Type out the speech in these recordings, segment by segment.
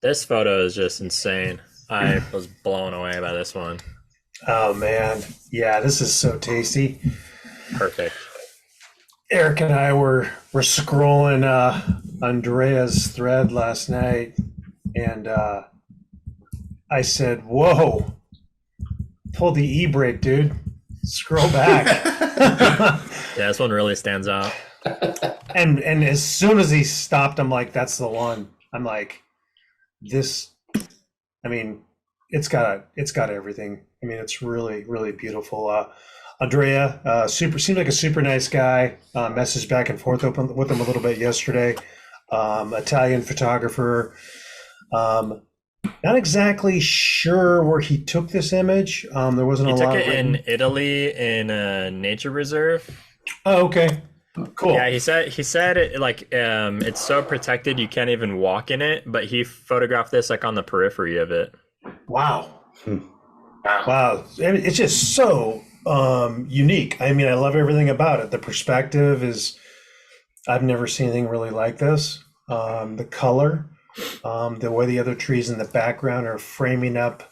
This photo is just insane. I was blown away by this one. Oh man, yeah, this is so tasty. Perfect. Eric and I were scrolling Andrea's thread last night, and I said, "Whoa, pull the e-brake, dude. Scroll back." Yeah, this one really stands out. And as soon as he stopped, I'm like, "That's the one." I'm like, "This." I mean, it's got everything. I mean, it's really beautiful. Andrea, super seems like a super nice guy. Messaged back and forth with him a little bit yesterday. Italian photographer. Um, Not exactly sure where he took this image. There wasn't He a took lot it written. in Italy in a nature reserve. Oh, okay, Yeah, cool. he said it like it's so protected you can't even walk in it, but he photographed this like on the periphery of it. Wow, Wow. wow. I mean, it's just so unique. I mean, I love everything about it. The perspective is I've never seen anything really like this. The color, the way the other trees in the background are framing up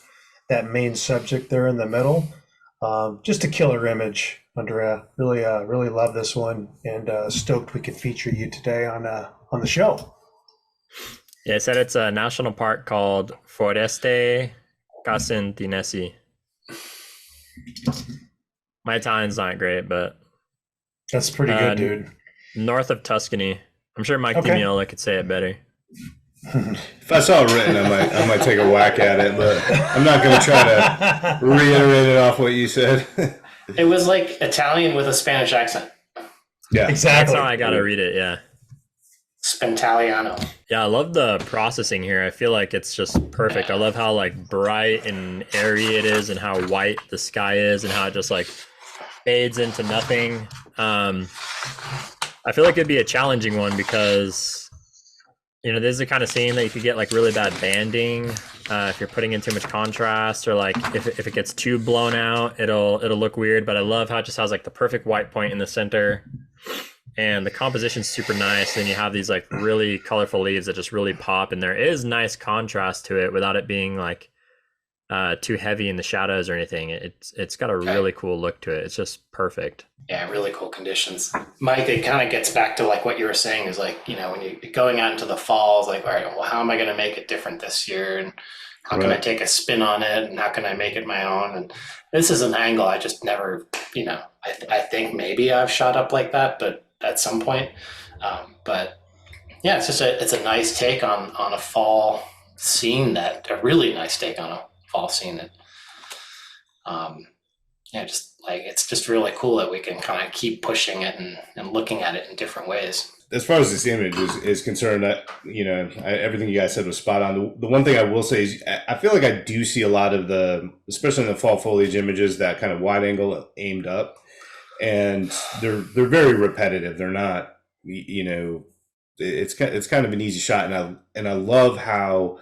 that main subject there in the middle. Just a killer image, Andrea. Really love this one, and stoked we could feature you today on the show. Yeah, he said it's a national park called Foreste Casentinesi. My Italian's not great, but That's pretty uh, good, dude. north of Tuscany. I'm sure Mike Okay. DiMiola could say it better. If I saw it written, I might take a whack at it, but I'm not going to try to reiterate it off what you said. It was like Italian with a Spanish accent. Yeah, That's Exactly. how I gotta read it. Yeah, Spentaliano. yeah. I love the processing here. I feel like it's just perfect. I love how like bright and airy it is, and how white the sky is, and how it just like fades into nothing. I feel like it'd be a challenging one because this is the kind of scene that you could get like really bad banding if you're putting in too much contrast, or like if it gets too blown out, it'll look weird. But I love how it just has like the perfect white point in the center, and the composition's super nice. Then you have these like really colorful leaves that just really pop, and there is nice contrast to it without it being like too heavy in the shadows or anything. It's got a really cool look to it. It's just perfect. Yeah, really cool conditions. Mike, it kind of gets back to like what you were saying is like, when you're going out into the falls, like, all right, well, how am I going to make it different this year? And how can I take a spin on it? And how can I make it my own? And this is an angle I just never, I think maybe I've shot up like that, but at some point. But yeah, it's a nice take on a fall scene, a really nice take on a fall scene that, just like it's just really cool that we can kind of keep pushing it and looking at it in different ways. as far as this image is concerned, everything you guys said was spot on. The one thing I will say is I feel like I do see a lot of especially in the fall foliage images, that kind of wide angle aimed up, and they're very repetitive. They're not, it's kind of an easy shot, and I love how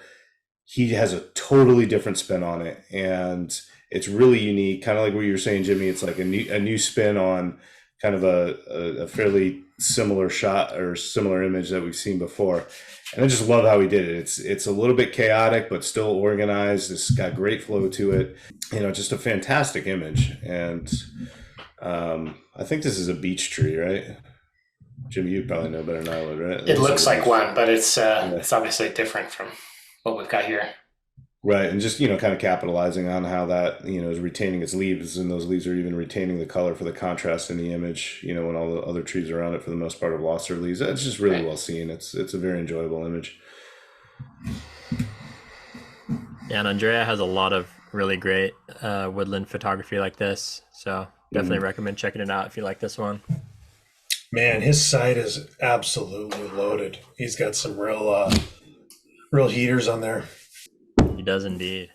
he has a totally different spin on it, and it's really unique. Kind of like what you were saying, Jimmy. It's like a new spin on kind of a fairly similar shot or similar image that we've seen before. And I just love how he did it. It's a little bit chaotic, but still organized. It's got great flow to it. Just a fantastic image. And I think this is a beech tree, right? Jimmy, you probably know better than I would, right? It looks like one, but it's obviously different from what we've got here. Right, and just kind of capitalizing on how that is retaining its leaves, and those leaves are even retaining the color for the contrast in the image. When all the other trees around it, for the most part, have lost their leaves. It's just really well seen. It's a very enjoyable image. Yeah, and Andrea has a lot of really great woodland photography like this, so definitely recommend checking it out if you like this one. Man, his site is absolutely loaded. He's got some real heaters on there. He does indeed.